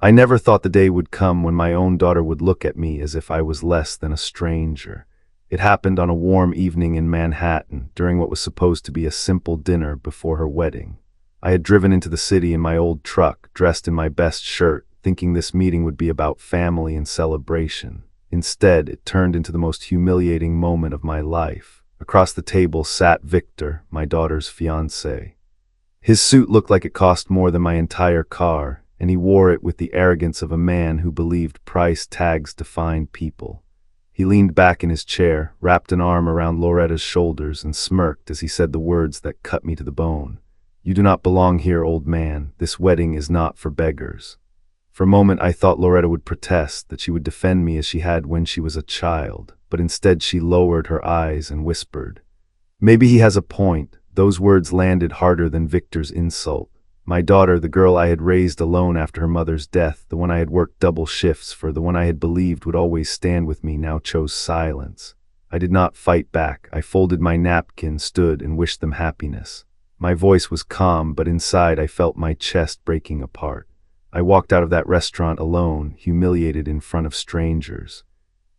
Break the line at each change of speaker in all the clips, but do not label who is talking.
I never thought the day would come when my own daughter would look at me as if I was less than a stranger. It happened on a warm evening in Manhattan, during what was supposed to be a simple dinner before her wedding. I had driven into the city in my old truck, dressed in my best shirt, thinking this meeting would be about family and celebration. Instead, it turned into the most humiliating moment of my life. Across the table sat Victor, my daughter's fiancé. His suit looked like it cost more than my entire car, and he wore it with the arrogance of a man who believed price tags defined people. He leaned back in his chair, wrapped an arm around Loretta's shoulders, and smirked as he said the words that cut me to the bone. "You do not belong here, old man. This wedding is not for beggars." For a moment I thought Loretta would protest, that she would defend me as she had when she was a child, but instead she lowered her eyes and whispered, "Maybe he has a point." Those words landed harder than Victor's insult. My daughter, the girl I had raised alone after her mother's death, the one I had worked double shifts for, the one I had believed would always stand with me, now chose silence. I did not fight back. I folded my napkin, stood, and wished them happiness. My voice was calm, but inside I felt my chest breaking apart. I walked out of that restaurant alone, humiliated in front of strangers.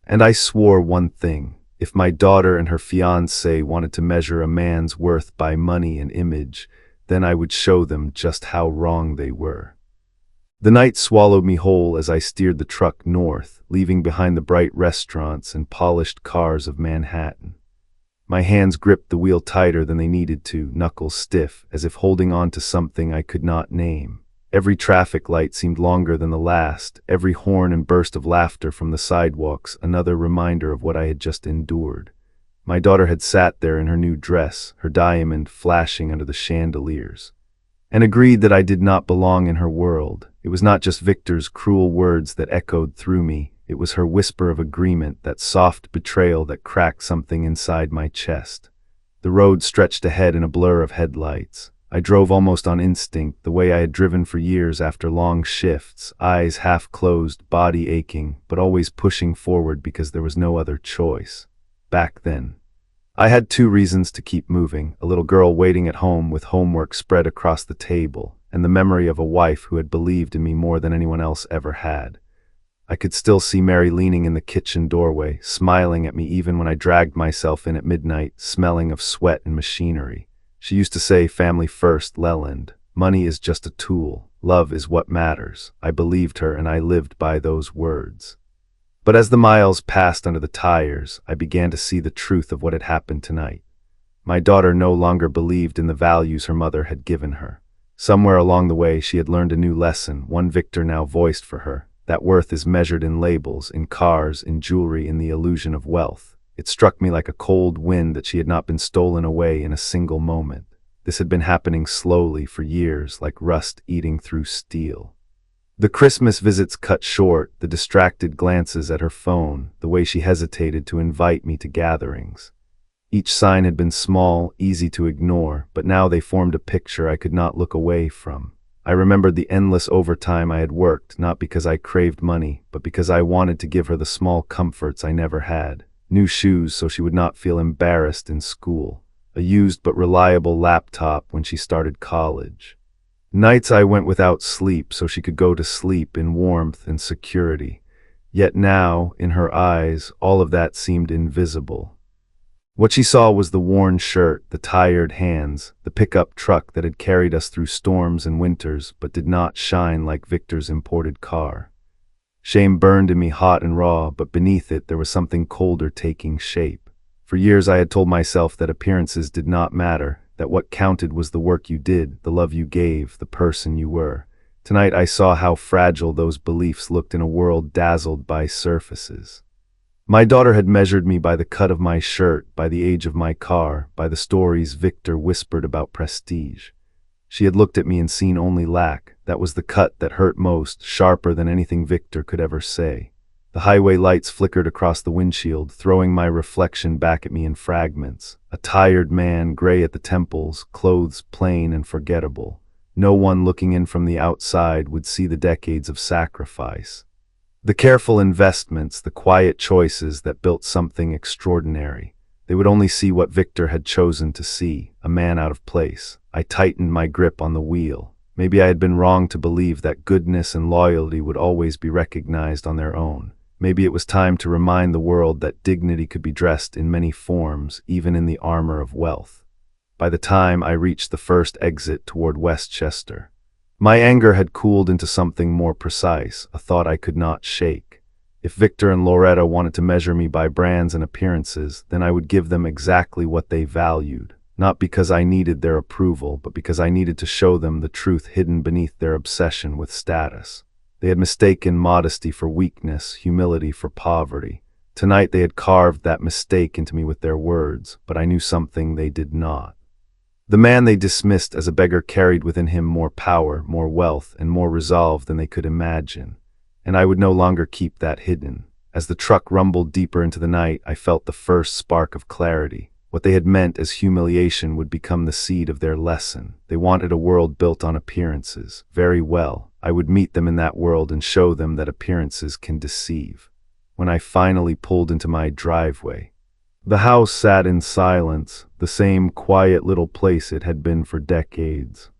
And I swore one thing: if my daughter and her fiancé wanted to measure a man's worth by money and image, then I would show them just how wrong they were. The night swallowed me whole as I steered the truck north, leaving behind the bright restaurants and polished cars of Manhattan. My hands gripped the wheel tighter than they needed to, knuckles stiff, as if holding on to something I could not name. Every traffic light seemed longer than the last, every horn and burst of laughter from the sidewalks another reminder of what I had just endured. My daughter had sat there in her new dress, her diamond flashing under the chandeliers, and agreed that I did not belong in her world. It was not just Victor's cruel words that echoed through me. It was her whisper of agreement, that soft betrayal that cracked something inside my chest. The road stretched ahead in a blur of headlights. I drove almost on instinct, the way I had driven for years after long shifts, eyes half closed, body aching, but always pushing forward because there was no other choice. Back then, I had two reasons to keep moving: a little girl waiting at home with homework spread across the table, and the memory of a wife who had believed in me more than anyone else ever had. I could still see Mary leaning in the kitchen doorway, smiling at me even when I dragged myself in at midnight, smelling of sweat and machinery. She used to say, "Family first, Leland. Money is just a tool. Love is what matters." I believed her, and I lived by those words. But as the miles passed under the tires, I began to see the truth of what had happened tonight. My daughter no longer believed in the values her mother had given her. Somewhere along the way, she had learned a new lesson, one Victor now voiced for her: that worth is measured in labels, in cars, in jewelry, in the illusion of wealth. It struck me like a cold wind that she had not been stolen away in a single moment. This had been happening slowly for years, like rust eating through steel. The Christmas visits cut short, the distracted glances at her phone, the way she hesitated to invite me to gatherings. Each sign had been small, easy to ignore, but now they formed a picture I could not look away from. I remembered the endless overtime I had worked, not because I craved money, but because I wanted to give her the small comforts I never had. New shoes so she would not feel embarrassed in school. A used but reliable laptop when she started college. Nights I went without sleep so she could go to sleep in warmth and security. Yet now, in her eyes, all of that seemed invisible. What she saw was the worn shirt, the tired hands, the pickup truck that had carried us through storms and winters but did not shine like Victor's imported car. Shame burned in me hot and raw, but beneath it there was something colder taking shape. For years I had told myself that appearances did not matter, that what counted was the work you did, the love you gave, the person you were. Tonight I saw how fragile those beliefs looked in a world dazzled by surfaces. My daughter had measured me by the cut of my shirt, by the age of my car, by the stories Victor whispered about prestige. She had looked at me and seen only lack. That was the cut that hurt most, sharper than anything Victor could ever say. The highway lights flickered across the windshield, throwing my reflection back at me in fragments. A tired man, gray at the temples, clothes plain and forgettable. No one looking in from the outside would see the decades of sacrifice. The careful investments, the quiet choices that built something extraordinary. They would only see what Victor had chosen to see, a man out of place. I tightened my grip on the wheel. Maybe I had been wrong to believe that goodness and loyalty would always be recognized on their own. Maybe it was time to remind the world that dignity could be dressed in many forms, even in the armor of wealth. By the time I reached the first exit toward Westchester, my anger had cooled into something more precise, a thought I could not shake. If Victor and Loretta wanted to measure me by brands and appearances, then I would give them exactly what they valued. Not because I needed their approval, but because I needed to show them the truth hidden beneath their obsession with status. They had mistaken modesty for weakness, humility for poverty. Tonight they had carved that mistake into me with their words, but I knew something they did not. The man they dismissed as a beggar carried within him more power, more wealth, and more resolve than they could imagine. And I would no longer keep that hidden. As the truck rumbled deeper into the night, I felt the first spark of clarity. What they had meant as humiliation would become the seed of their lesson. They wanted a world built on appearances. Very well, I would meet them in that world and show them that appearances can deceive. When I finally pulled into my driveway, the house sat in silence, the same quiet little place it had been for decades.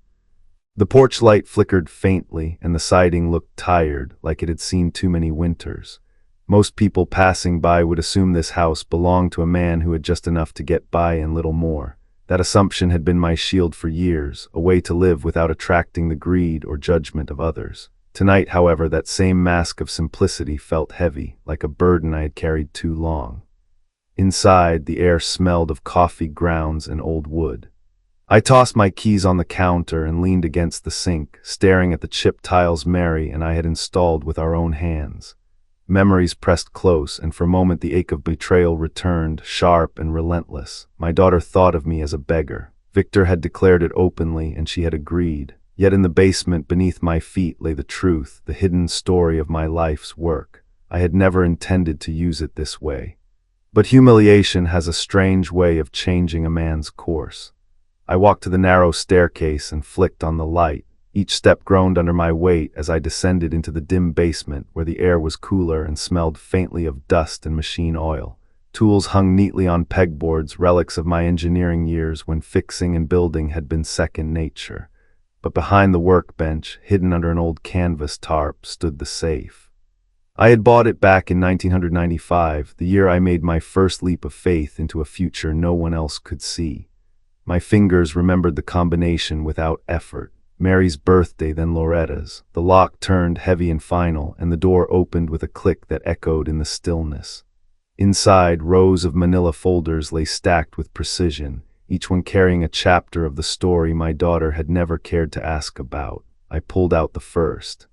The porch light flickered faintly, and the siding looked tired, like it had seen too many winters. Most people passing by would assume this house belonged to a man who had just enough to get by and little more. That assumption had been my shield for years, a way to live without attracting the greed or judgment of others. Tonight, however, that same mask of simplicity felt heavy, like a burden I had carried too long. Inside, the air smelled of coffee grounds and old wood. I tossed my keys on the counter and leaned against the sink, staring at the chipped tiles Mary and I had installed with our own hands. Memories pressed close, and for a moment the ache of betrayal returned, sharp and relentless. My daughter thought of me as a beggar. Victor had declared it openly, and she had agreed. Yet in the basement beneath my feet lay the truth, the hidden story of my life's work. I had never intended to use it this way. But humiliation has a strange way of changing a man's course. I walked to the narrow staircase and flicked on the light. Each step groaned under my weight as I descended into the dim basement where the air was cooler and smelled faintly of dust and machine oil. Tools hung neatly on pegboards, relics of my engineering years when fixing and building had been second nature. But behind the workbench, hidden under an old canvas tarp, stood the safe. I had bought it back in 1995, the year I made my first leap of faith into a future no one else could see. My fingers remembered the combination without effort. Mary's birthday, then Loretta's. The lock turned heavy and final, and the door opened with a click that echoed in the stillness. Inside, rows of manila folders lay stacked with precision, each one carrying a chapter of the story my daughter had never cared to ask about. I pulled out the first.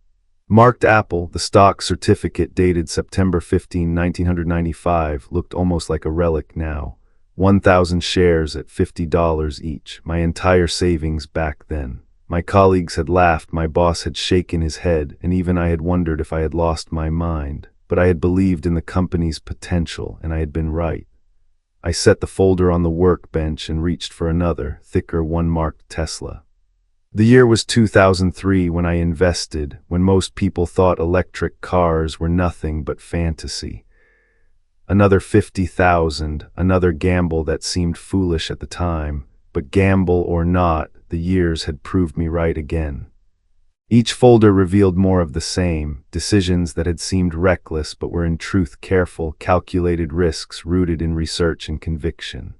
Marked Apple, the stock certificate dated September 15, 1995, looked almost like a relic now. 1,000 shares at $50 each, my entire savings back then. My colleagues had laughed, my boss had shaken his head, and even I had wondered if I had lost my mind. But I had believed in the company's potential, and I had been right. I set the folder on the workbench and reached for another, thicker one marked Tesla. The year was 2003 when I invested, when most people thought electric cars were nothing but fantasy. Another 50,000, another gamble that seemed foolish at the time, but gamble or not, the years had proved me right again. Each folder revealed more of the same, decisions that had seemed reckless but were in truth careful, calculated risks rooted in research and conviction.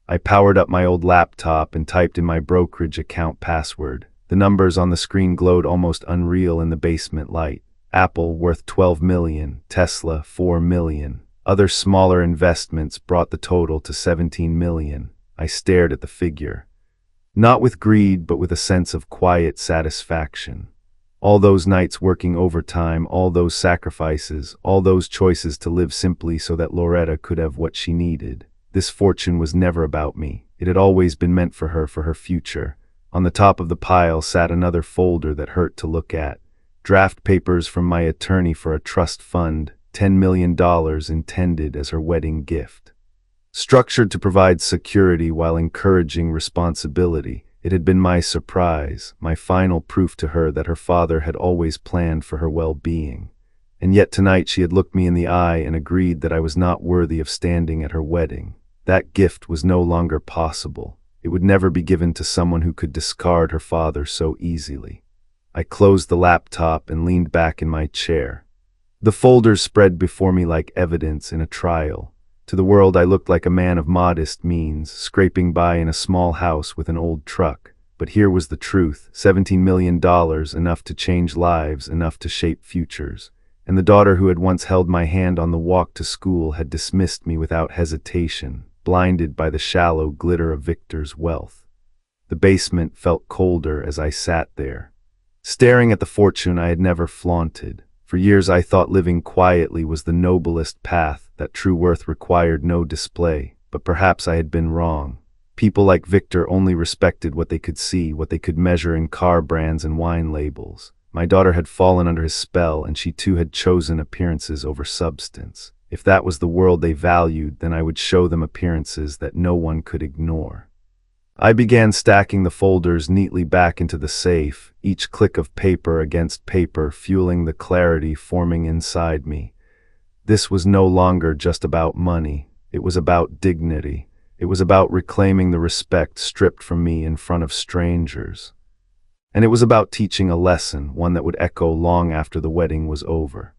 I powered up my old laptop and typed in my brokerage account password. The numbers on the screen glowed almost unreal in the basement light. Apple worth $12 million, Tesla $4 million. Other smaller investments brought the total to $17 million. I stared at the figure. Not with greed, but with a sense of quiet satisfaction. All those nights working overtime, all those sacrifices, all those choices to live simply so that Loretta could have what she needed. This fortune was never about me. It had always been meant for her future. On the top of the pile sat another folder that hurt to look at. Draft papers from my attorney for a trust fund, $10 million intended as her wedding gift. Structured to provide security while encouraging responsibility, it had been my surprise, my final proof to her that her father had always planned for her well-being. And yet tonight she had looked me in the eye and agreed that I was not worthy of standing at her wedding. That gift was no longer possible. It would never be given to someone who could discard her father so easily. I closed the laptop and leaned back in my chair. The folders spread before me like evidence in a trial. To the world I looked like a man of modest means, scraping by in a small house with an old truck. But here was the truth: $17 million, enough to change lives, enough to shape futures. And the daughter who had once held my hand on the walk to school had dismissed me without hesitation, blinded by the shallow glitter of Victor's wealth. The basement felt colder as I sat there, staring at the fortune I had never flaunted. For years I thought living quietly was the noblest path, that true worth required no display, but perhaps I had been wrong. People like Victor only respected what they could see, what they could measure in car brands and wine labels. My daughter had fallen under his spell, and she too had chosen appearances over substance. If that was the world they valued, then I would show them appearances that no one could ignore. I began stacking the folders neatly back into the safe, each click of paper against paper fueling the clarity forming inside me. This was no longer just about money. It was about dignity. It was about reclaiming the respect stripped from me in front of strangers. And it was about teaching a lesson, one that would echo long after the wedding was over.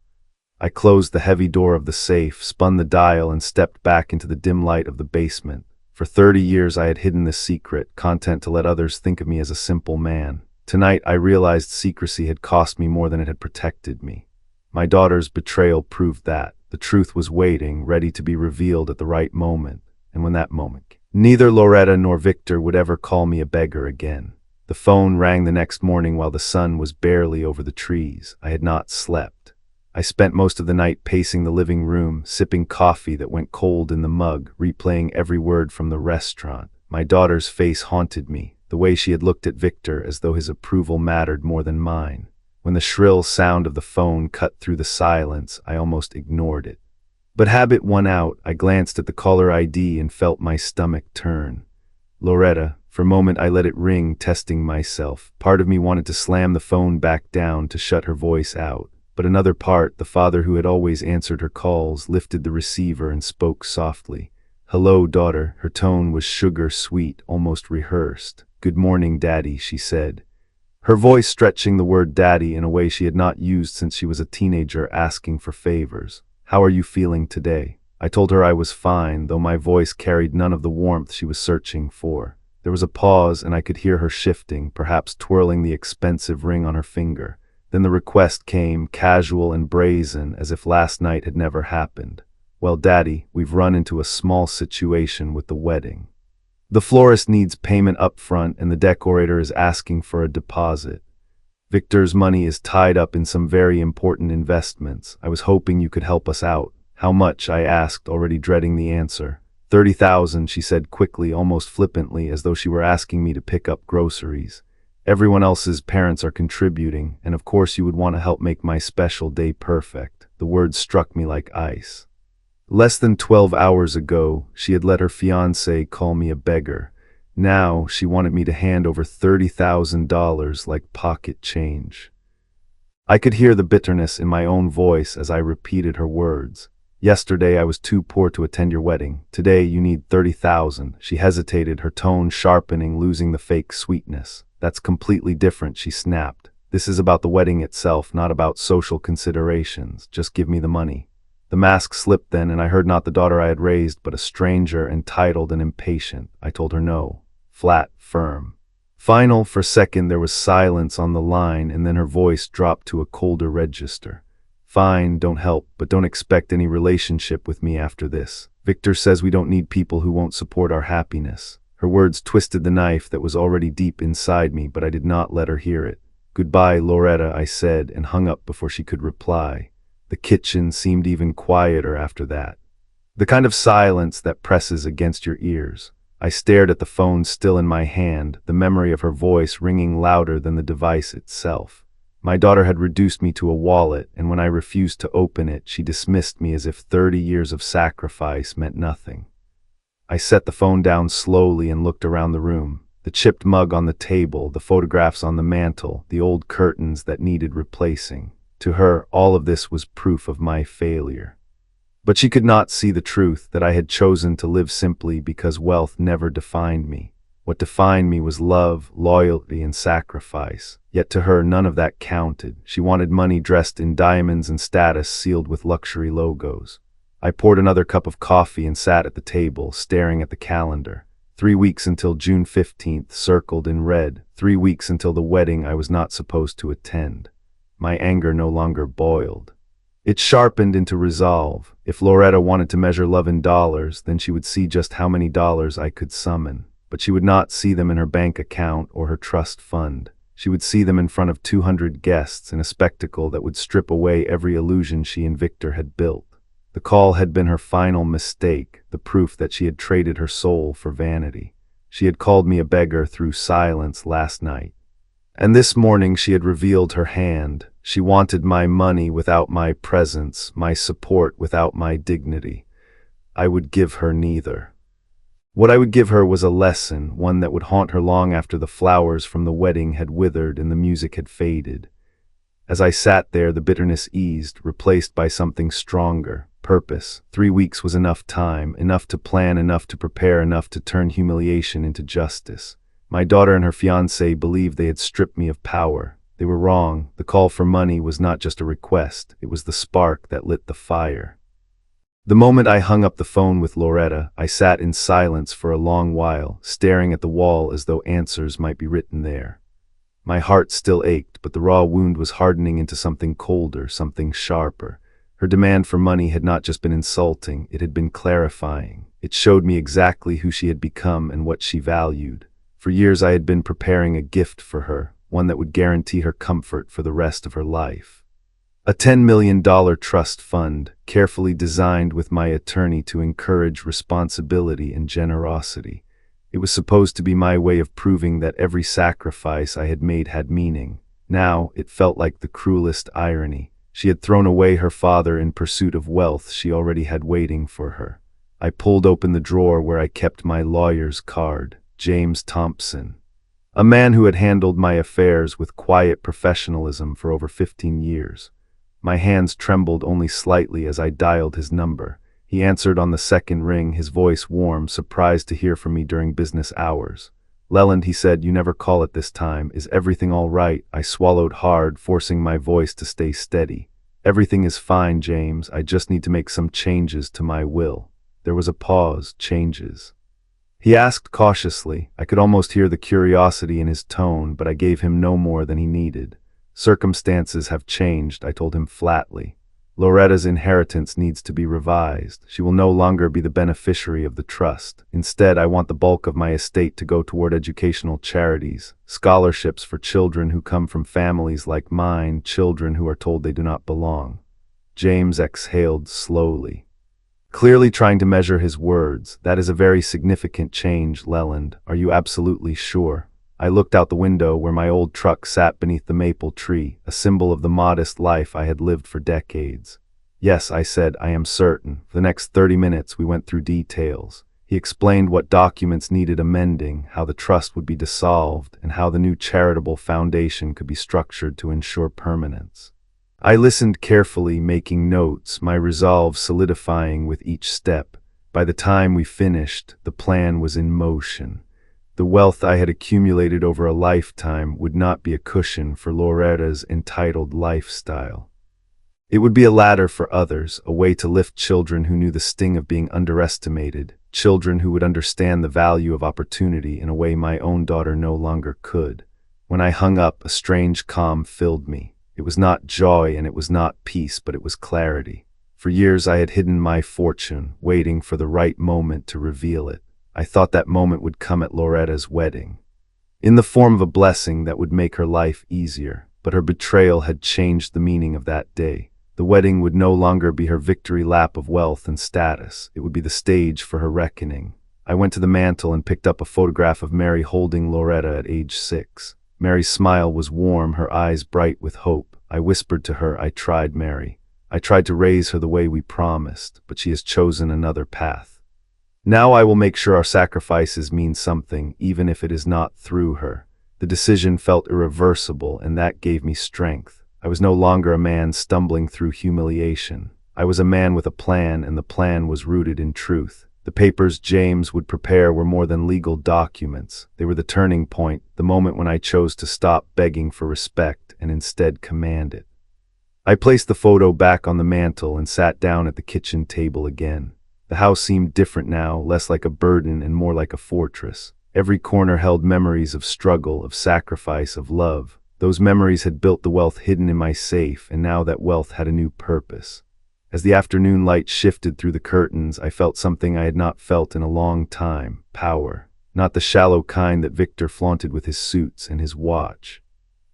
I closed the heavy door of the safe, spun the dial, and stepped back into the dim light of the basement. For 30 years I had hidden this secret, content to let others think of me as a simple man. Tonight I realized secrecy had cost me more than it had protected me. My daughter's betrayal proved that. The truth was waiting, ready to be revealed at the right moment. And when that moment came, neither Loretta nor Victor would ever call me a beggar again. The phone rang the next morning while the sun was barely over the trees. I had not slept. I spent most of the night pacing the living room, sipping coffee that went cold in the mug, replaying every word from the restaurant. My daughter's face haunted me, the way she had looked at Victor as though his approval mattered more than mine. When the shrill sound of the phone cut through the silence, I almost ignored it. But habit won out. I glanced at the caller ID and felt my stomach turn. Loretta. For a moment I let it ring, testing myself. Part of me wanted to slam the phone back down to shut her voice out. But another part, the father who had always answered her calls, lifted the receiver and spoke softly. "Hello, daughter." Her tone was sugar-sweet, almost rehearsed. "Good morning, Daddy," she said. Her voice stretching the word daddy in a way she had not used since she was a teenager asking for favors. "How are you feeling today?" I told her I was fine, though my voice carried none of the warmth she was searching for. There was a pause, and I could hear her shifting, perhaps twirling the expensive ring on her finger. Then the request came, casual and brazen, as if last night had never happened. "Well, Daddy, we've run into a small situation with the wedding. The florist needs payment up front, and the decorator is asking for a deposit. Victor's money is tied up in some very important investments. I was hoping you could help us out." "How much?" I asked, already dreading the answer. 30,000, she said quickly, almost flippantly, as though she were asking me to pick up groceries. "Everyone else's parents are contributing, and of course you would want to help make my special day perfect." The words struck me like ice. Less than 12 hours ago, she had let her fiancé call me a beggar. Now, she wanted me to hand over $30,000 like pocket change. I could hear the bitterness in my own voice as I repeated her words. "Yesterday I was too poor to attend your wedding. Today you need 30,000. She hesitated, her tone sharpening, losing the fake sweetness. "That's completely different," she snapped. "This is about the wedding itself, not about social considerations. Just give me the money." The mask slipped then, and I heard not the daughter I had raised, but a stranger, entitled and impatient. I told her no. Flat, firm. Final. For a second there was silence on the line, and then her voice dropped to a colder register. "Fine, don't help, but don't expect any relationship with me after this. Victor says we don't need people who won't support our happiness." Her words twisted the knife that was already deep inside me, but I did not let her hear it. "Goodbye, Loretta," I said, and hung up before she could reply. The kitchen seemed even quieter after that. The kind of silence that presses against your ears. I stared at the phone still in my hand, the memory of her voice ringing louder than the device itself. My daughter had reduced me to a wallet, and when I refused to open it, she dismissed me as if 30 years of sacrifice meant nothing. I set the phone down slowly and looked around the room. The chipped mug on the table, the photographs on the mantel, the old curtains that needed replacing. To her, all of this was proof of my failure. But she could not see the truth, that I had chosen to live simply because wealth never defined me. What defined me was love, loyalty, and sacrifice. Yet to her, none of that counted. She wanted money dressed in diamonds and status sealed with luxury logos. I poured another cup of coffee and sat at the table, staring at the calendar. 3 weeks until June 15th, circled in red. 3 weeks until the wedding I was not supposed to attend. My anger no longer boiled. It sharpened into resolve. If Loretta wanted to measure love in dollars, then she would see just how many dollars I could summon. But she would not see them in her bank account or her trust fund. She would see them in front of 200 guests in a spectacle that would strip away every illusion she and Victor had built. The call had been her final mistake, the proof that she had traded her soul for vanity. She had called me a beggar through silence last night. And this morning she had revealed her hand. She wanted my money without my presence, my support without my dignity. I would give her neither. What I would give her was a lesson, one that would haunt her long after the flowers from the wedding had withered and the music had faded. As I sat there, the bitterness eased, replaced by something stronger, purpose. 3 weeks was enough time, enough to plan, enough to prepare, enough to turn humiliation into justice. My daughter and her fiancé believed they had stripped me of power. They were wrong. The call for money was not just a request, it was the spark that lit the fire. The moment I hung up the phone with Loretta, I sat in silence for a long while, staring at the wall as though answers might be written there. My heart still ached, but the raw wound was hardening into something colder, something sharper. Her demand for money had not just been insulting, it had been clarifying. It showed me exactly who she had become and what she valued. For years I had been preparing a gift for her, one that would guarantee her comfort for the rest of her life. A $10 million trust fund, carefully designed with my attorney to encourage responsibility and generosity. It was supposed to be my way of proving that every sacrifice I had made had meaning. Now, it felt like the cruelest irony. She had thrown away her father in pursuit of wealth she already had waiting for her. I pulled open the drawer where I kept my lawyer's card, James Thompson, a man who had handled my affairs with quiet professionalism for over 15 years. My hands trembled only slightly as I dialed his number. He answered on the second ring, his voice warm, surprised to hear from me during business hours. "Leland," he said, "you never call at this time. Is everything all right?" I swallowed hard, forcing my voice to stay steady. "Everything is fine, James. I just need to make some changes to my will." There was a pause. Changes? He asked cautiously. I could almost hear the curiosity in his tone, but I gave him no more than he needed. "Circumstances have changed," I told him flatly. "Loretta's inheritance needs to be revised. She will no longer be the beneficiary of the trust. Instead, I want the bulk of my estate to go toward educational charities, scholarships for children who come from families like mine, children who are told they do not belong." James exhaled slowly, clearly trying to measure his words. "That is a very significant change, Leland. Are you absolutely sure?" I looked out the window where my old truck sat beneath the maple tree, a symbol of the modest life I had lived for decades. "Yes," I said, "I am certain." For the next 30 minutes we went through details. He explained what documents needed amending, how the trust would be dissolved, and how the new charitable foundation could be structured to ensure permanence. I listened carefully, making notes, my resolve solidifying with each step. By the time we finished, the plan was in motion. The wealth I had accumulated over a lifetime would not be a cushion for Loretta's entitled lifestyle. It would be a ladder for others, a way to lift children who knew the sting of being underestimated, children who would understand the value of opportunity in a way my own daughter no longer could. When I hung up, a strange calm filled me. It was not joy and it was not peace, but it was clarity. For years I had hidden my fortune, waiting for the right moment to reveal it. I thought that moment would come at Loretta's wedding, in the form of a blessing that would make her life easier. But her betrayal had changed the meaning of that day. The wedding would no longer be her victory lap of wealth and status. It would be the stage for her reckoning. I went to the mantel and picked up a photograph of Mary holding Loretta at age 6. Mary's smile was warm, her eyes bright with hope. I whispered to her, "I tried, Mary. I tried to raise her the way we promised, but she has chosen another path. Now I will make sure our sacrifices mean something, even if it is not through her." The decision felt irreversible, and that gave me strength. I was no longer a man stumbling through humiliation. I was a man with a plan, and the plan was rooted in truth. The papers James would prepare were more than legal documents. They were the turning point, the moment when I chose to stop begging for respect and instead command it. I placed the photo back on the mantel and sat down at the kitchen table again. The house seemed different now, less like a burden and more like a fortress. Every corner held memories of struggle, of sacrifice, of love. Those memories had built the wealth hidden in my safe, and now that wealth had a new purpose. As the afternoon light shifted through the curtains, I felt something I had not felt in a long time: power. Not the shallow kind that Victor flaunted with his suits and his watch,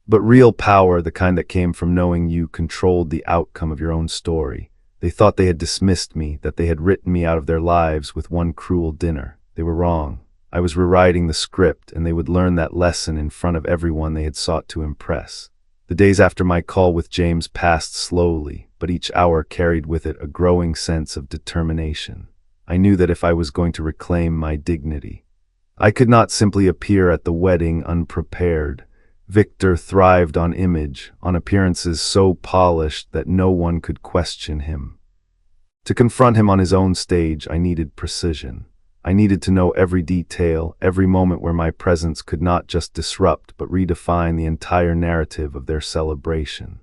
but real power, the kind that came from knowing you controlled the outcome of your own story. They thought they had dismissed me, that they had written me out of their lives with one cruel dinner. They were wrong. I was rewriting the script, and they would learn that lesson in front of everyone they had sought to impress. The days after my call with James passed slowly, but each hour carried with it a growing sense of determination. I knew that if I was going to reclaim my dignity, I could not simply appear at the wedding unprepared. Victor thrived on image, on appearances so polished that no one could question him. To confront him on his own stage, I needed precision. I needed to know every detail, every moment where my presence could not just disrupt but redefine the entire narrative of their celebration.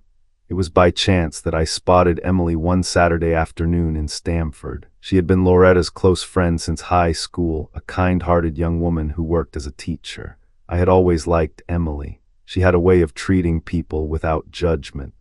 It was by chance that I spotted Emily one Saturday afternoon in Stamford. She had been Loretta's close friend since high school, a kind-hearted young woman who worked as a teacher. I had always liked Emily. She had a way of treating people without judgment.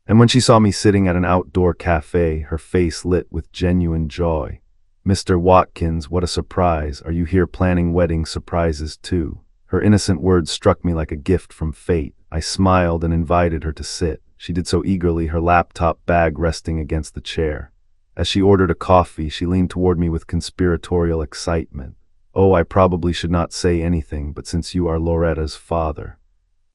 And when she saw me sitting at an outdoor cafe, her face lit with genuine joy. "Mr. Watkins, what a surprise. Are you here planning wedding surprises too?" Her innocent words struck me like a gift from fate. I smiled and invited her to sit. She did so eagerly, her laptop bag resting against the chair. As she ordered a coffee, she leaned toward me with conspiratorial excitement. "Oh, I probably should not say anything, but since you are Loretta's father,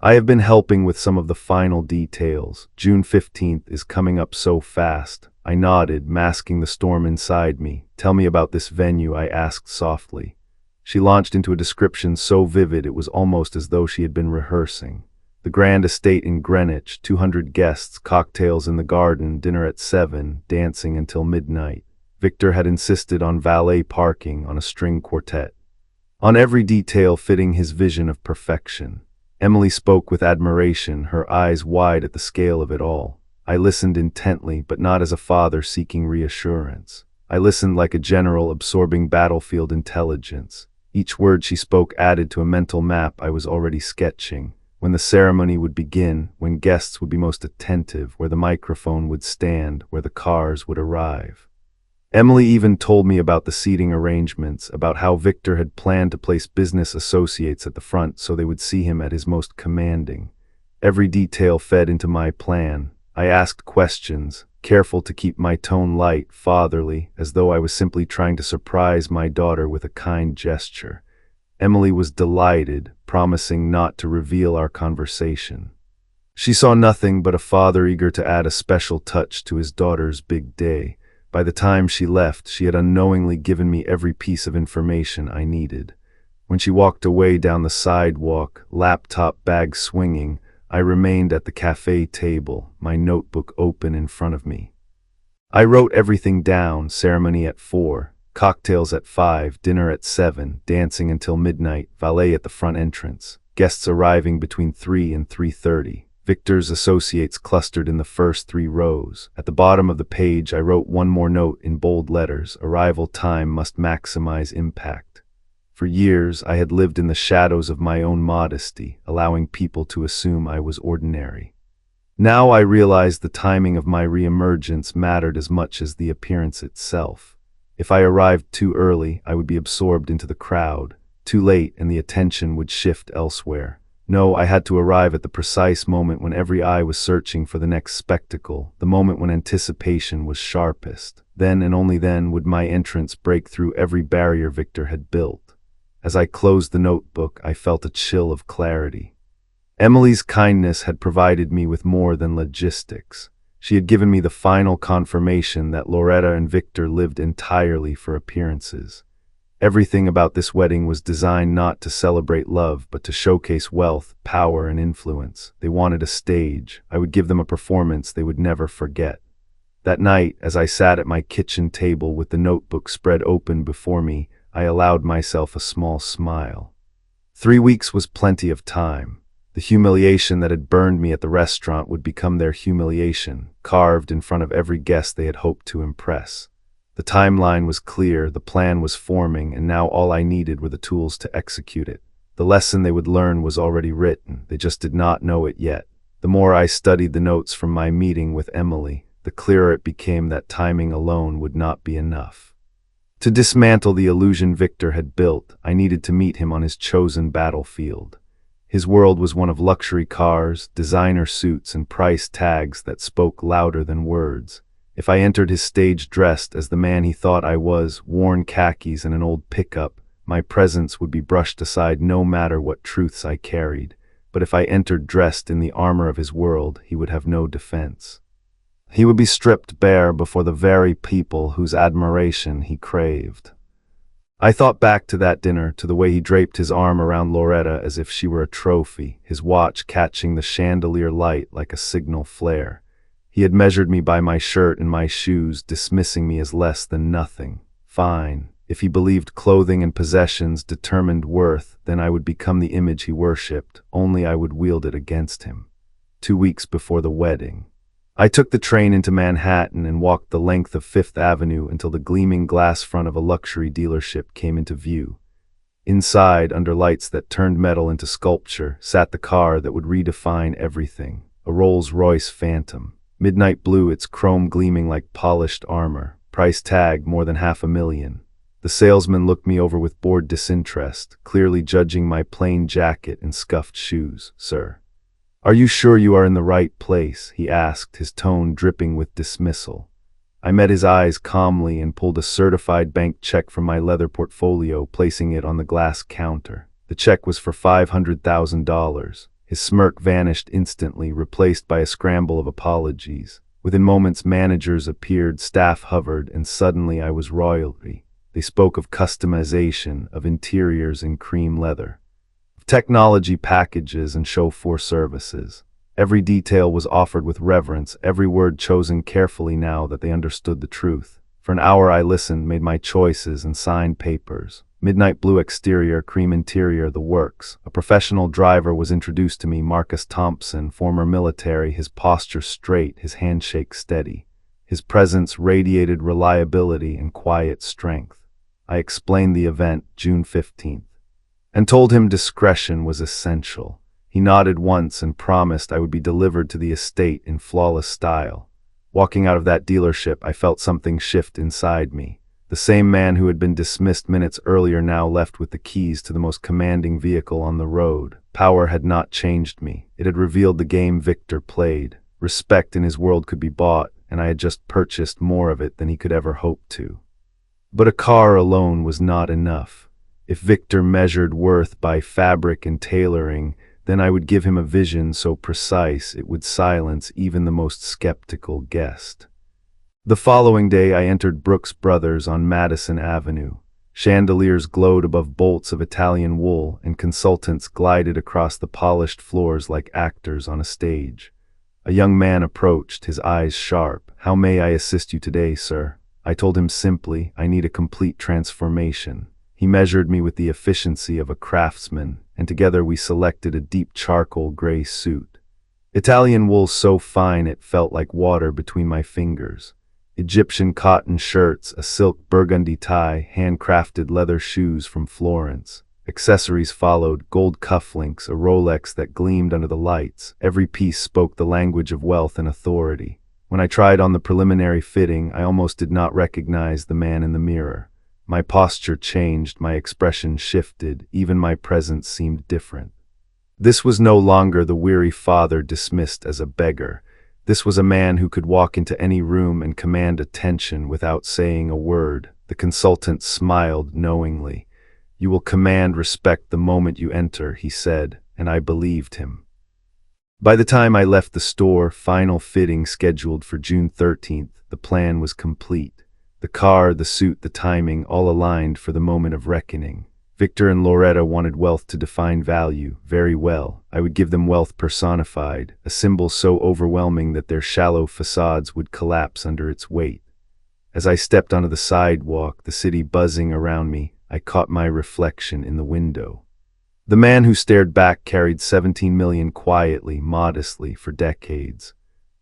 I have been helping with some of the final details. June 15th is coming up so fast." I nodded, masking the storm inside me. "Tell me about this venue," I asked softly. She launched into a description so vivid it was almost as though she had been rehearsing. The grand estate in Greenwich, 200 guests, cocktails in the garden, dinner at 7, dancing until midnight. Victor had insisted on valet parking, on a string quartet, on every detail fitting his vision of perfection. Emily spoke with admiration, her eyes wide at the scale of it all. I listened intently, but not as a father seeking reassurance. I listened like a general absorbing battlefield intelligence. Each word she spoke added to a mental map I was already sketching. When the ceremony would begin, when guests would be most attentive, where the microphone would stand, where the cars would arrive. Emily even told me about the seating arrangements, about how Victor had planned to place business associates at the front so they would see him at his most commanding. Every detail fed into my plan. I asked questions, careful to keep my tone light, fatherly, as though I was simply trying to surprise my daughter with a kind gesture. Emily was delighted, promising not to reveal our conversation. She saw nothing but a father eager to add a special touch to his daughter's big day. By the time she left, she had unknowingly given me every piece of information I needed. When she walked away down the sidewalk, laptop bag swinging, I remained at the cafe table, my notebook open in front of me. I wrote everything down: ceremony at 4, cocktails at 5, dinner at 7, dancing until midnight, valet at the front entrance, guests arriving between 3 and 3:30. Victor's associates clustered in the first 3 rows. At the bottom of the page, I wrote one more note in bold letters: arrival time must maximize impact. For years, I had lived in the shadows of my own modesty, allowing people to assume I was ordinary. Now I realized the timing of my reemergence mattered as much as the appearance itself. If I arrived too early, I would be absorbed into the crowd. Too late, and the attention would shift elsewhere. No, I had to arrive at the precise moment when every eye was searching for the next spectacle, the moment when anticipation was sharpest. Then and only then would my entrance break through every barrier Victor had built. As I closed the notebook, I felt a chill of clarity. Emily's kindness had provided me with more than logistics. She had given me the final confirmation that Loretta and Victor lived entirely for appearances. Everything about this wedding was designed not to celebrate love, but to showcase wealth, power, and influence. They wanted a stage. I would give them a performance they would never forget. That night, as I sat at my kitchen table with the notebook spread open before me, I allowed myself a small smile. 3 weeks was plenty of time. The humiliation that had burned me at the restaurant would become their humiliation, carved in front of every guest they had hoped to impress. The timeline was clear, the plan was forming, and now all I needed were the tools to execute it. The lesson they would learn was already written, they just did not know it yet. The more I studied the notes from my meeting with Emily, the clearer it became that timing alone would not be enough. To dismantle the illusion Victor had built, I needed to meet him on his chosen battlefield. His world was one of luxury cars, designer suits, and price tags that spoke louder than words. If I entered his stage dressed as the man he thought I was, worn khakis and an old pickup, my presence would be brushed aside no matter what truths I carried. But if I entered dressed in the armor of his world, he would have no defense. He would be stripped bare before the very people whose admiration he craved. I thought back to that dinner, to the way he draped his arm around Loretta as if she were a trophy, his watch catching the chandelier light like a signal flare. He had measured me by my shirt and my shoes, dismissing me as less than nothing. Fine. If he believed clothing and possessions determined worth, then I would become the image he worshipped, only I would wield it against him. 2 weeks before the wedding, I took the train into Manhattan and walked the length of Fifth Avenue until the gleaming glass front of a luxury dealership came into view. Inside, under lights that turned metal into sculpture, sat the car that would redefine everything, a Rolls Royce Phantom. Midnight blue, its chrome gleaming like polished armor, price tag more than $500,000. The salesman looked me over with bored disinterest, clearly judging my plain jacket and scuffed shoes. "Sir, are you sure you are in the right place?" he asked, his tone dripping with dismissal. I met his eyes calmly and pulled a certified bank check from my leather portfolio, placing it on the glass counter. The check was for $500,000. His smirk vanished instantly, replaced by a scramble of apologies. Within moments, managers appeared, staff hovered, and suddenly I was royalty. They spoke of customization, of interiors in cream leather, of technology packages and chauffeur services. Every detail was offered with reverence, every word chosen carefully now that they understood the truth. For an hour I listened, made my choices, and signed papers. Midnight blue exterior, cream interior, the works. A professional driver was introduced to me, Marcus Thompson, former military, his posture straight, his handshake steady. His presence radiated reliability and quiet strength. I explained the event, June 15th, and told him discretion was essential. He nodded once and promised I would be delivered to the estate in flawless style. Walking out of that dealership, I felt something shift inside me. The same man who had been dismissed minutes earlier now left with the keys to the most commanding vehicle on the road. Power had not changed me. It had revealed the game Victor played. Respect in his world could be bought, and I had just purchased more of it than he could ever hope to. But a car alone was not enough. If Victor measured worth by fabric and tailoring, then I would give him a vision so precise it would silence even the most skeptical guest. The following day I entered Brooks Brothers on Madison Avenue. Chandeliers glowed above bolts of Italian wool, and consultants glided across the polished floors like actors on a stage. A young man approached, his eyes sharp. "How may I assist you today, sir?" I told him simply, "I need a complete transformation." He measured me with the efficiency of a craftsman, and together we selected a deep charcoal gray suit. Italian wool so fine it felt like water between my fingers. Egyptian cotton shirts, a silk burgundy tie, handcrafted leather shoes from Florence. Accessories followed, gold cufflinks, a Rolex that gleamed under the lights. Every piece spoke the language of wealth and authority. When I tried on the preliminary fitting, I almost did not recognize the man in the mirror. My posture changed, my expression shifted, even my presence seemed different. This was no longer the weary father dismissed as a beggar. This was a man who could walk into any room and command attention without saying a word. The consultant smiled knowingly. "You will command respect the moment you enter," he said, and I believed him. By the time I left the store, final fitting scheduled for June 13th, the plan was complete. The car, the suit, the timing, all aligned for the moment of reckoning. Victor and Loretta wanted wealth to define value. Very well, I would give them wealth personified, a symbol so overwhelming that their shallow facades would collapse under its weight. As I stepped onto the sidewalk, the city buzzing around me, I caught my reflection in the window. The man who stared back carried 17 million quietly, modestly, for decades.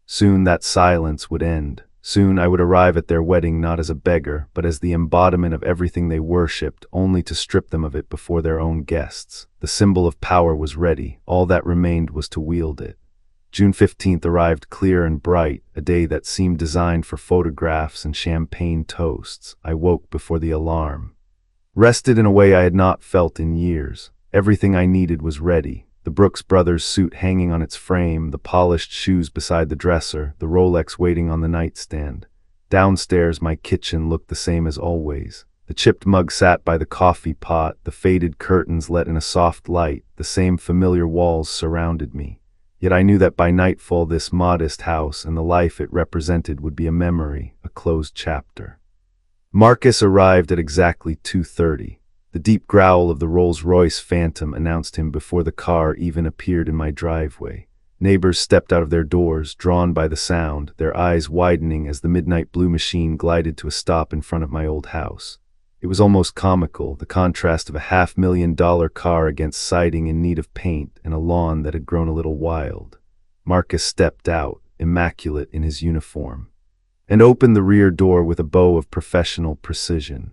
Soon that silence would end. Soon I would arrive at their wedding not as a beggar, but as the embodiment of everything they worshipped, only to strip them of it before their own guests. The symbol of power was ready. All that remained was to wield it. June 15th arrived clear and bright, a day that seemed designed for photographs and champagne toasts. I woke before the alarm. Rested in a way I had not felt in years. Everything I needed was ready. The Brooks Brothers suit hanging on its frame, the polished shoes beside the dresser, the Rolex waiting on the nightstand. Downstairs, my kitchen looked the same as always. The chipped mug sat by the coffee pot, the faded curtains let in a soft light, the same familiar walls surrounded me. Yet I knew that by nightfall this modest house and the life it represented would be a memory, a closed chapter. Marcus arrived at exactly 2:30. The deep growl of the Rolls Royce Phantom announced him before the car even appeared in my driveway. Neighbors stepped out of their doors, drawn by the sound, their eyes widening as the midnight blue machine glided to a stop in front of my old house. It was almost comical, the contrast of a $500,000 car against siding in need of paint and a lawn that had grown a little wild. Marcus stepped out, immaculate in his uniform, and opened the rear door with a bow of professional precision.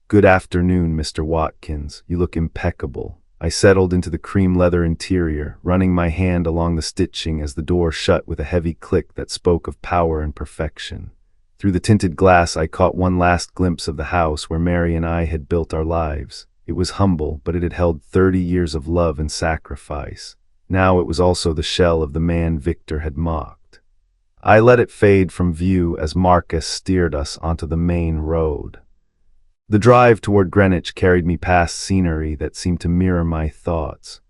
"Good afternoon, Mr. Watkins. You look impeccable." I settled into the cream leather interior, running my hand along the stitching as the door shut with a heavy click that spoke of power and perfection. Through the tinted glass I caught one last glimpse of the house where Mary and I had built our lives. It was humble, but it had held 30 years of love and sacrifice. Now it was also the shell of the man Victor had mocked. I let it fade from view as Marcus steered us onto the main road. The drive toward Greenwich carried me past scenery that seemed to mirror my thoughts.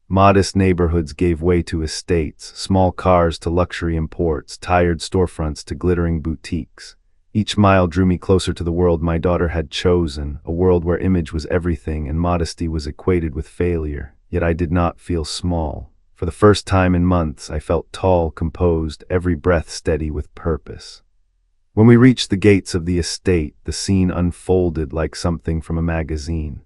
Modest neighborhoods gave way to estates, small cars to luxury imports, tired storefronts to glittering boutiques. Each mile drew me closer to the world my daughter had chosen, a world where image was everything and modesty was equated with failure. Yet I did not feel small. For the first time in months, I felt tall, composed, every breath steady with purpose. When we reached the gates of the estate, the scene unfolded like something from a magazine.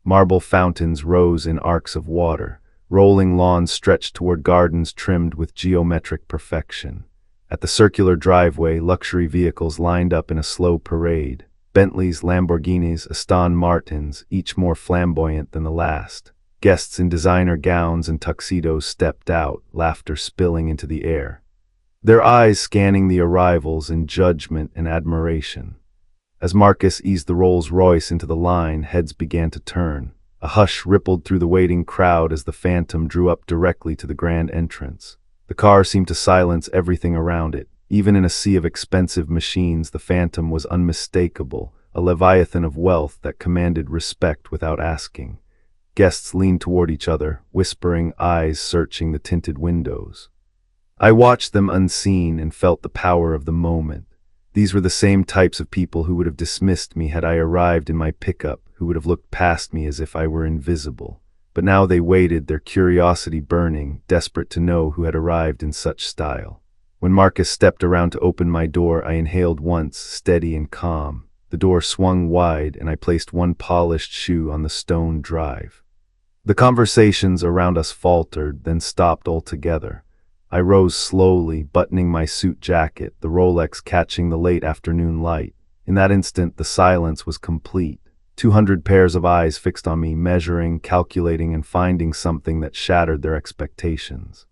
Marble fountains rose in arcs of water. Rolling lawns stretched toward gardens trimmed with geometric perfection. At the circular driveway, luxury vehicles lined up in a slow parade. Bentleys, Lamborghinis, Aston Martins, each more flamboyant than the last. Guests in designer gowns and tuxedos stepped out, laughter spilling into the air, their eyes scanning the arrivals in judgment and admiration. As Marcus eased the Rolls Royce into the line, heads began to turn. A hush rippled through the waiting crowd as the Phantom drew up directly to the grand entrance. The car seemed to silence everything around it. Even in a sea of expensive machines, the Phantom was unmistakable, a leviathan of wealth that commanded respect without asking. Guests leaned toward each other, whispering, eyes searching the tinted windows. I watched them unseen and felt the power of the moment. These were the same types of people who would have dismissed me had I arrived in my pickup, who would have looked past me as if I were invisible. But now they waited, their curiosity burning, desperate to know who had arrived in such style. When Marcus stepped around to open my door, I inhaled once, steady and calm. The door swung wide, and I placed one polished shoe on the stone drive. The conversations around us faltered, then stopped altogether. I rose slowly, buttoning my suit jacket, the Rolex catching the late afternoon light. In that instant, the silence was complete. 200 pairs of eyes fixed on me, measuring, calculating, and finding something that shattered their expectations.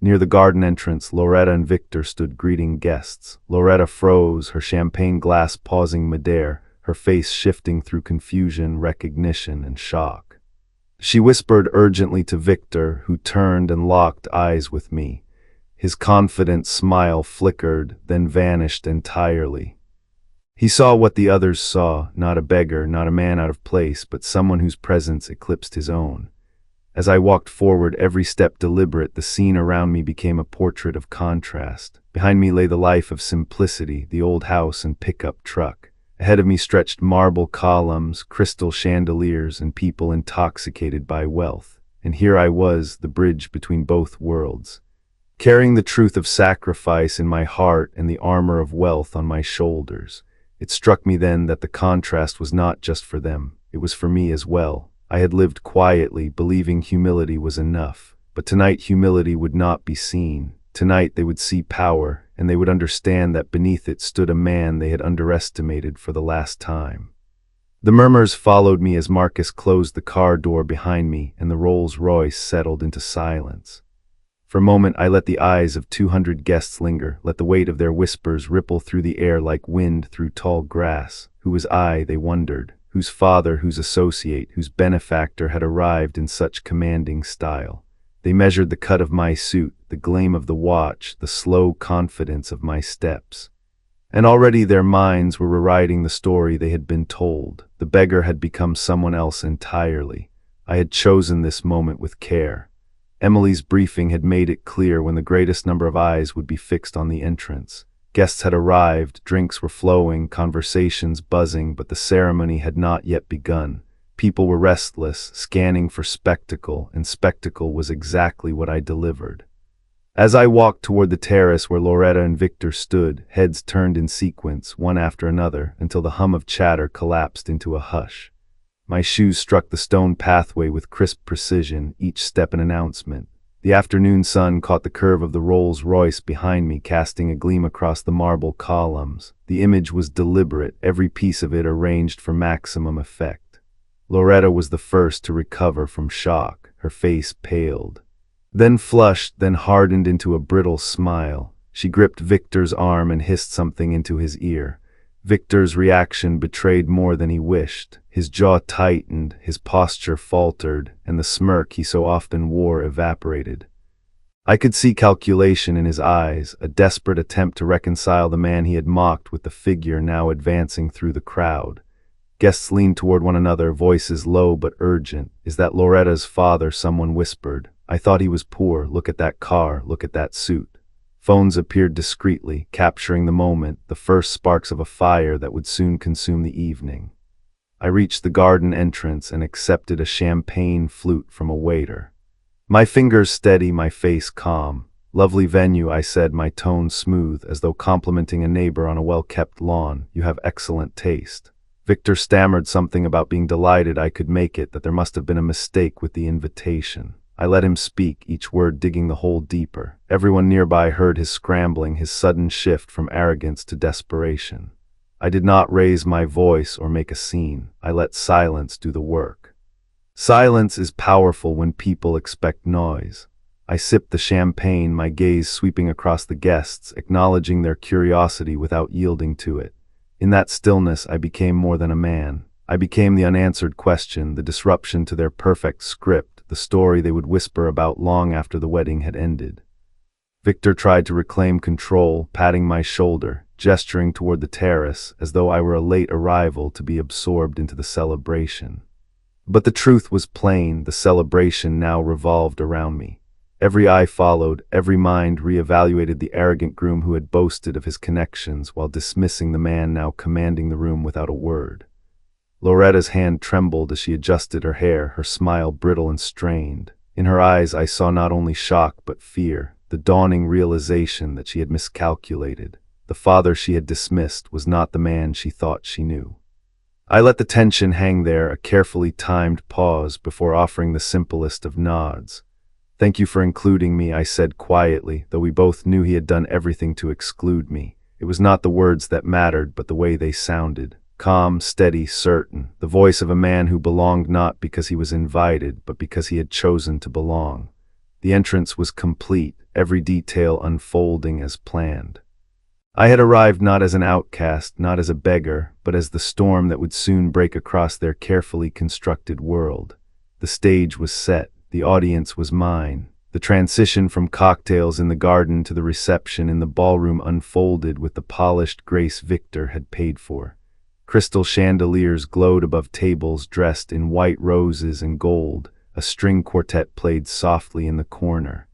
Near the garden entrance, Loretta and Victor stood greeting guests. Loretta froze, her champagne glass pausing midair, her face shifting through confusion, recognition, and shock. She whispered urgently to Victor, who turned and locked eyes with me. His confident smile flickered, then vanished entirely. He saw what the others saw, not a beggar, not a man out of place, but someone whose presence eclipsed his own. As I walked forward, every step deliberate, the scene around me became a portrait of contrast. Behind me lay the life of simplicity, the old house and pickup truck. Ahead of me stretched marble columns, crystal chandeliers, and people intoxicated by wealth. And here I was, the bridge between both worlds, carrying the truth of sacrifice in my heart and the armor of wealth on my shoulders. It struck me then that the contrast was not just for them, it was for me as well. I had lived quietly, believing humility was enough. But tonight humility would not be seen. Tonight they would see power, and they would understand that beneath it stood a man they had underestimated for the last time. The murmurs followed me as Marcus closed the car door behind me and the Rolls Royce settled into silence. For a moment I let the eyes of 200 guests linger, let the weight of their whispers ripple through the air like wind through tall grass. Who was I, they wondered, whose father, whose associate, whose benefactor had arrived in such commanding style? They measured the cut of my suit, the gleam of the watch, the slow confidence of my steps. And already their minds were rewriting the story they had been told. The beggar had become someone else entirely. I had chosen this moment with care. Emily's briefing had made it clear when the greatest number of eyes would be fixed on the entrance. Guests had arrived, drinks were flowing, conversations buzzing, but the ceremony had not yet begun. People were restless, scanning for spectacle, and spectacle was exactly what I delivered. As I walked toward the terrace where Loretta and Victor stood, heads turned in sequence, one after another, until the hum of chatter collapsed into a hush. My shoes struck the stone pathway with crisp precision, each step an announcement. The afternoon sun caught the curve of the Rolls Royce behind me, casting a gleam across the marble columns. The image was deliberate, every piece of it arranged for maximum effect. Loretta was the first to recover from shock. Her face paled, then flushed, then hardened into a brittle smile. She gripped Victor's arm and hissed something into his ear. Victor's reaction betrayed more than he wished. His jaw tightened, his posture faltered, and the smirk he so often wore evaporated. I could see calculation in his eyes, a desperate attempt to reconcile the man he had mocked with the figure now advancing through the crowd. Guests leaned toward one another, voices low but urgent. "Is that Loretta's father?" someone whispered. "I thought he was poor. Look at that car, look at that suit." Phones appeared discreetly, capturing the moment, the first sparks of a fire that would soon consume the evening. I reached the garden entrance and accepted a champagne flute from a waiter. My fingers steady, my face calm. "Lovely venue," I said, my tone smooth, as though complimenting a neighbor on a well-kept lawn. "You have excellent taste." Victor stammered something about being delighted I could make it, that there must have been a mistake with the invitation. I let him speak, each word digging the hole deeper. Everyone nearby heard his scrambling, his sudden shift from arrogance to desperation. I did not raise my voice or make a scene. I let silence do the work. Silence is powerful when people expect noise. I sipped the champagne, my gaze sweeping across the guests, acknowledging their curiosity without yielding to it. In that stillness, I became more than a man. I became the unanswered question, the disruption to their perfect script, the story they would whisper about long after the wedding had ended. Victor tried to reclaim control, patting my shoulder, gesturing toward the terrace, as though I were a late arrival to be absorbed into the celebration. But the truth was plain, the celebration now revolved around me. Every eye followed, every mind reevaluated the arrogant groom who had boasted of his connections while dismissing the man now commanding the room without a word. Loretta's hand trembled as she adjusted her hair, her smile brittle and strained. In her eyes I saw not only shock but fear, the dawning realization that she had miscalculated. The father she had dismissed was not the man she thought she knew. I let the tension hang there, a carefully timed pause before offering the simplest of nods. "Thank you for including me," I said quietly, though we both knew he had done everything to exclude me. It was not the words that mattered, but the way they sounded. Calm, steady, certain. The voice of a man who belonged not because he was invited, but because he had chosen to belong. The entrance was complete, every detail unfolding as planned. I had arrived not as an outcast, not as a beggar, but as the storm that would soon break across their carefully constructed world. The stage was set. The audience was mine. The transition from cocktails in the garden to the reception in the ballroom unfolded with the polished grace Victor had paid for. Crystal chandeliers glowed above tables dressed in white roses and gold. A string quartet played softly in the corner.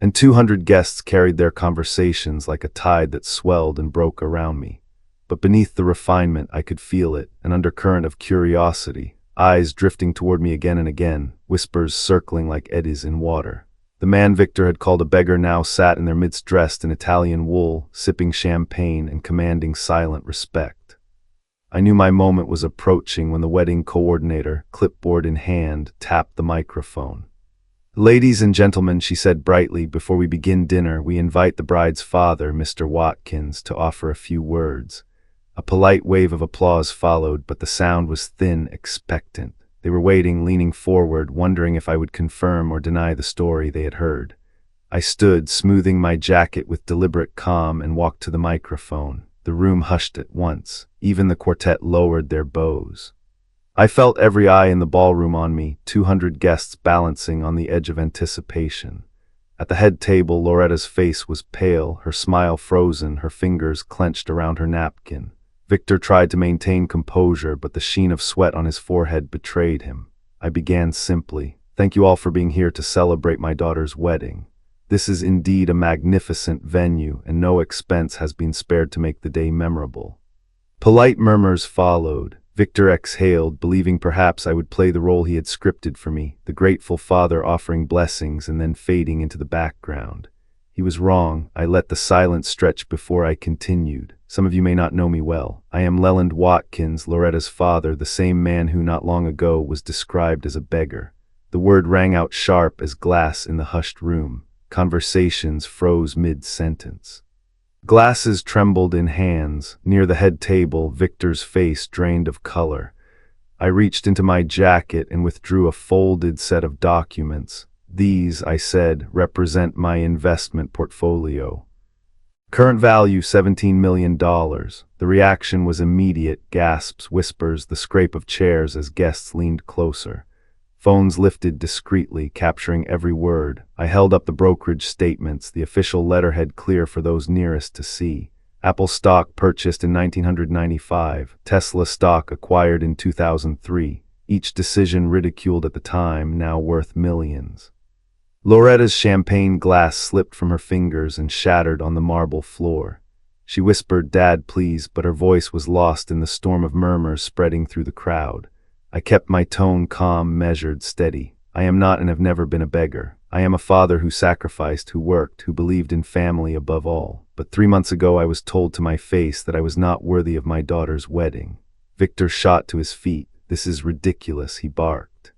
And 200 guests carried their conversations like a tide that swelled and broke around me. but beneath the refinement I could feel it, an undercurrent of curiosity, eyes drifting toward me again and again, whispers circling like eddies in water. The man Victor had called a beggar now sat in their midst dressed in Italian wool, sipping champagne and commanding silent respect. I knew my moment was approaching when the wedding coordinator, clipboard in hand, tapped the microphone. "Ladies and gentlemen," she said brightly, "before we begin dinner, we invite the bride's father, Mr. Watkins, to offer a few words." A polite wave of applause followed, but the sound was thin, expectant. They were waiting, leaning forward, wondering if I would confirm or deny the story they had heard. I stood, smoothing my jacket with deliberate calm, and walked to the microphone. The room hushed at once. Even the quartet lowered their bows. I felt every eye in the ballroom on me, 200 guests balancing on the edge of anticipation. At the head table, Loretta's face was pale, her smile frozen, her fingers clenched around her napkin. Victor tried to maintain composure, but the sheen of sweat on his forehead betrayed him. I began simply, "Thank you all for being here to celebrate my daughter's wedding. This is indeed a magnificent venue, and no expense has been spared to make the day memorable." Polite murmurs followed. Victor exhaled, believing perhaps I would play the role he had scripted for me, the grateful father offering blessings and then fading into the background. He was wrong. I let the silence stretch before I continued. "Some of you may not know me well. I am Leland Watkins, Loretta's father, the same man who not long ago was described as a beggar." The word rang out sharp as glass in the hushed room. Conversations froze mid-sentence. Glasses trembled in hands. Near the head table, Victor's face drained of color. I reached into my jacket and withdrew a folded set of documents. "These," I said, "represent my investment portfolio. Current value $17 million. The reaction was immediate: gasps, whispers, the scrape of chairs as guests leaned closer. Phones lifted discreetly, capturing every word. I held up the brokerage statements, the official letterhead clear for those nearest to see. Apple stock purchased in 1995, Tesla stock acquired in 2003. Each decision ridiculed at the time, now worth millions. Loretta's champagne glass slipped from her fingers and shattered on the marble floor. She whispered, "Dad, please," but her voice was lost in the storm of murmurs spreading through the crowd. I kept my tone calm, measured, steady. "I am not and have never been a beggar. I am a father who sacrificed, who worked, who believed in family above all. But 3 months ago I was told to my face that I was not worthy of my daughter's wedding." Victor shot to his feet. "This is ridiculous," he barked.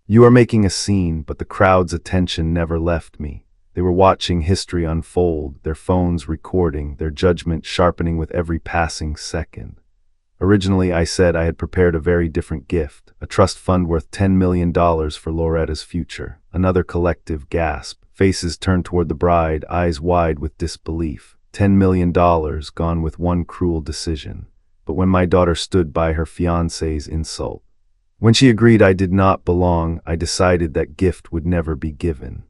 "You are making a scene," but the crowd's attention never left me. They were watching history unfold, their phones recording, their judgment sharpening with every passing second. Originally, I said I had prepared a very different gift, a trust fund worth $10 million for Loretta's future. Another collective gasp. Faces turned toward the bride, eyes wide with disbelief. $10 million gone with one cruel decision. But when my daughter stood by her fiancé's insult, when she agreed I did not belong, I decided that gift would never be given.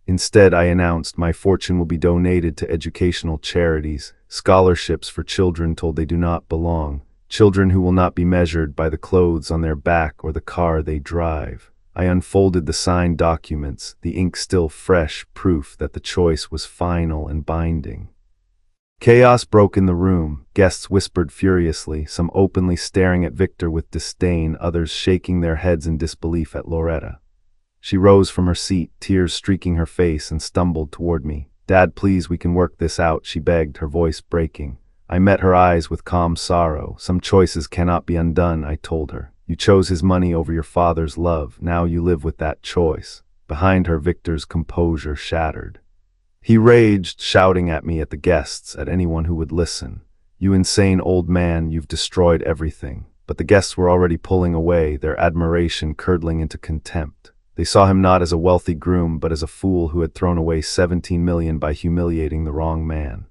Instead, I announced, "My fortune will be donated to educational charities, scholarships for children told they do not belong. Children who will not be measured by the clothes on their back or the car they drive." I unfolded the signed documents, the ink still fresh, proof that the choice was final and binding. Chaos broke in the room. Guests whispered furiously, some openly staring at Victor with disdain, others shaking their heads in disbelief at Loretta. She rose from her seat, tears streaking her face, and stumbled toward me. "Dad, please, we can work this out," she begged, her voice breaking. I met her eyes with calm sorrow. "Some choices cannot be undone," I told her. "You chose his money over your father's love. Now you live with that choice." Behind her, Victor's composure shattered. He raged, shouting at me, at the guests, at anyone who would listen. "You insane old man, you've destroyed everything." But the guests were already pulling away, their admiration curdling into contempt. They saw him not as a wealthy groom, but as a fool who had thrown away $17 million by humiliating the wrong man.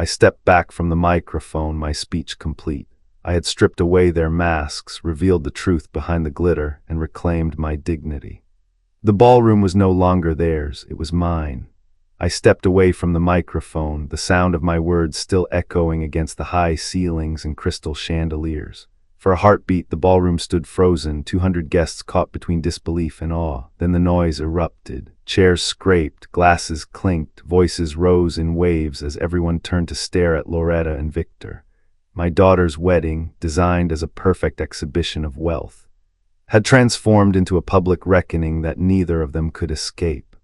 I stepped back from the microphone, my speech complete. I had stripped away their masks, revealed the truth behind the glitter, and reclaimed my dignity. The ballroom was no longer theirs, it was mine. I stepped away from the microphone, the sound of my words still echoing against the high ceilings and crystal chandeliers. For a heartbeat, the ballroom stood frozen, 200 guests caught between disbelief and awe. Then the noise erupted. Chairs scraped, glasses clinked, voices rose in waves as everyone turned to stare at Loretta and Victor. my daughter's wedding, designed as a perfect exhibition of wealth, had transformed into a public reckoning that neither of them could escape.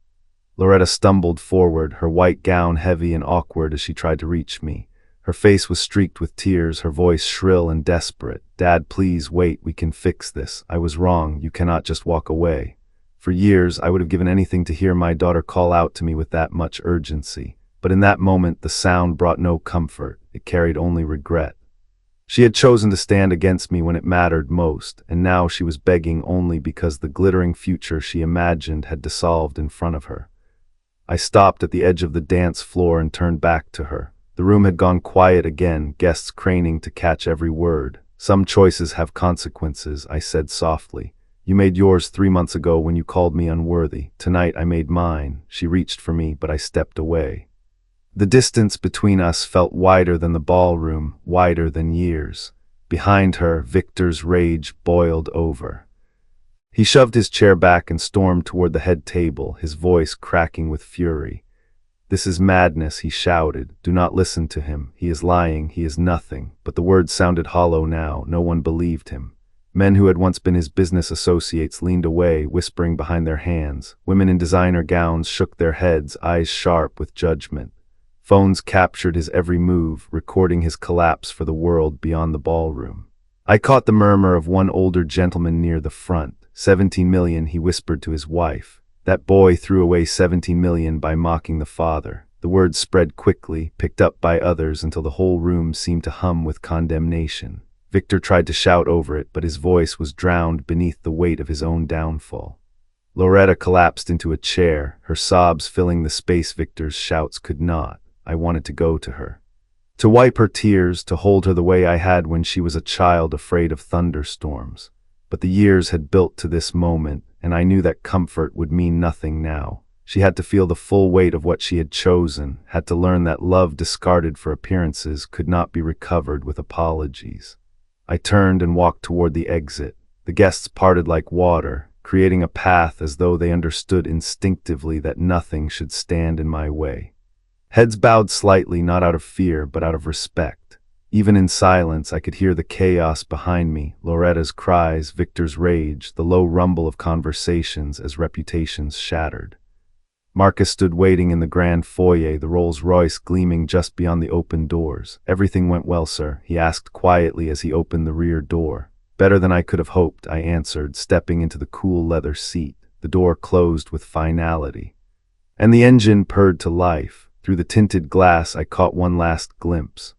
Loretta stumbled forward, her white gown heavy and awkward as she tried to reach me. Her face was streaked with tears, her voice shrill and desperate. "Dad, please wait, we can fix this. I was wrong, you cannot just walk away." For years, I would have given anything to hear my daughter call out to me with that much urgency. But in that moment, the sound brought no comfort, it carried only regret. She had chosen to stand against me when it mattered most, and now she was begging only because the glittering future she imagined had dissolved in front of her. I stopped at the edge of the dance floor and turned back to her. The room had gone quiet again, guests craning to catch every word. "Some choices have consequences," I said softly. "You made yours 3 months ago when you called me unworthy. Tonight I made mine." She reached for me, but I stepped away. The distance between us felt wider than the ballroom, wider than years. Behind her, Victor's rage boiled over. He shoved his chair back and stormed toward the head table, his voice cracking with fury. "This is madness," he shouted. "Do not listen to him. He is lying, he is nothing." But the words sounded hollow now. No one believed him. Men who had once been his business associates leaned away, whispering behind their hands. Women in designer gowns shook their heads, eyes sharp with judgment. Phones captured his every move, recording his collapse for the world beyond the ballroom. I caught the murmur of one older gentleman near the front. 17 million, he whispered to his wife. That boy threw away 17 million by mocking the father. The words spread quickly, picked up by others until the whole room seemed to hum with condemnation. Victor tried to shout over it, but his voice was drowned beneath the weight of his own downfall. Loretta collapsed into a chair, her sobs filling the space Victor's shouts could not. I wanted to go to her. To wipe her tears, to hold her the way I had when she was a child afraid of thunderstorms. But the years had built to this moment, and I knew that comfort would mean nothing now. She had to feel the full weight of what she had chosen, had to learn that love discarded for appearances could not be recovered with apologies. I turned and walked toward the exit. The guests parted like water, creating a path as though they understood instinctively that nothing should stand in my way. Heads bowed slightly, not out of fear, but out of respect. Even in silence, I could hear the chaos behind me, Loretta's cries, Victor's rage, the low rumble of conversations as reputations shattered. Marcus stood waiting in the grand foyer, the Rolls Royce gleaming just beyond the open doors. "Everything went well, sir?" he asked quietly as he opened the rear door. "Better than I could have hoped," I answered, stepping into the cool leather seat. The door closed with finality. And the engine purred to life. Through the tinted glass, I caught one last glimpse.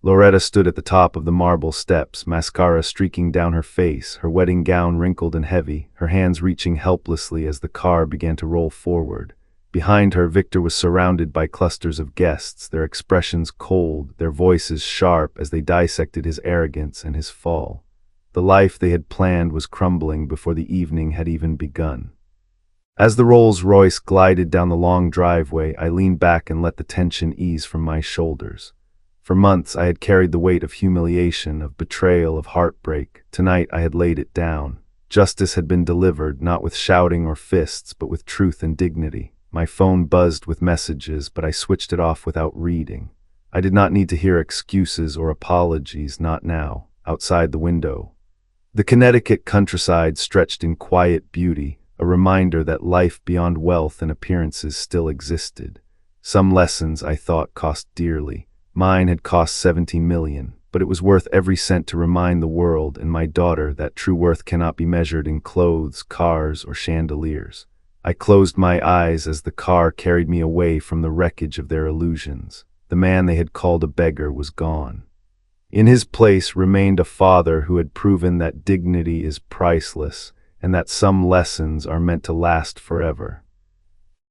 Loretta stood at the top of the marble steps, mascara streaking down her face, her wedding gown wrinkled and heavy, her hands reaching helplessly as the car began to roll forward. Behind her, Victor was surrounded by clusters of guests, their expressions cold, their voices sharp as they dissected his arrogance and his fall. The life they had planned was crumbling before the evening had even begun. As the Rolls Royce glided down the long driveway, I leaned back and let the tension ease from my shoulders. For months I had carried the weight of humiliation, of betrayal, of heartbreak. Tonight I had laid it down. Justice had been delivered, not with shouting or fists, but with truth and dignity. My phone buzzed with messages, but I switched it off without reading. I did not need to hear excuses or apologies, not now. Outside the window, the Connecticut countryside stretched in quiet beauty, a reminder that life beyond wealth and appearances still existed. Some lessons, I thought, cost dearly. Mine had cost 17 million, but it was worth every cent to remind the world and my daughter that true worth cannot be measured in clothes, cars, or chandeliers. I closed my eyes as the car carried me away from the wreckage of their illusions. The man they had called a beggar was gone. In his place remained a father who had proven that dignity is priceless and that some lessons are meant to last forever.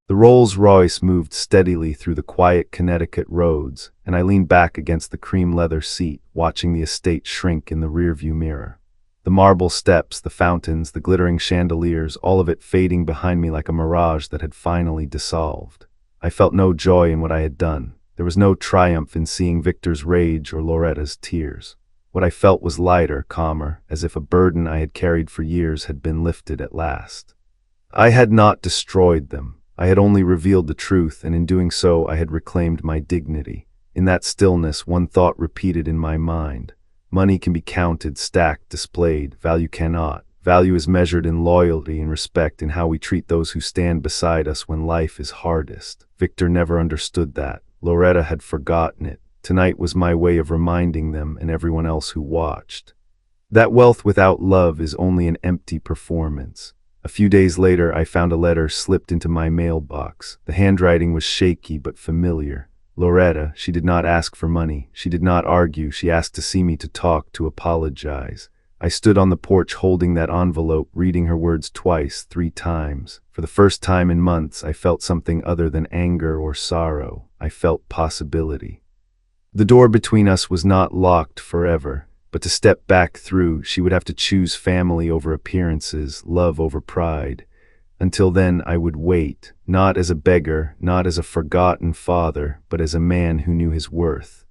The Rolls Royce moved steadily through the quiet Connecticut roads, and I leaned back against the cream leather seat, watching the estate shrink in the rearview mirror. The marble steps, the fountains, the glittering chandeliers, all of it fading behind me like a mirage that had finally dissolved. I felt no joy in what I had done. There was no triumph in seeing Victor's rage or Loretta's tears. What I felt was lighter, calmer, as if a burden I had carried for years had been lifted at last. I had not destroyed them. I had only revealed the truth, and in doing so I had reclaimed my dignity. In that stillness, one thought repeated in my mind. Money can be counted, stacked, displayed. Value cannot. Value is measured in loyalty and respect, in how we treat those who stand beside us when life is hardest. Victor never understood that. Loretta had forgotten it. Tonight was my way of reminding them and everyone else who watched. That wealth without love is only an empty performance. A few days later, I found a letter slipped into my mailbox. The handwriting was shaky but familiar. Loretta, she did not ask for money. She did not argue. She asked to see me, to talk, to apologize. I stood on the porch holding that envelope, reading her words twice, 3 times. For the first time in months, I felt something other than anger or sorrow. I felt possibility. The door between us was not locked forever, but to step back through, she would have to choose family over appearances, love over pride. Until then, I would wait, not as a beggar, not as a forgotten father, but as a man who knew his worth.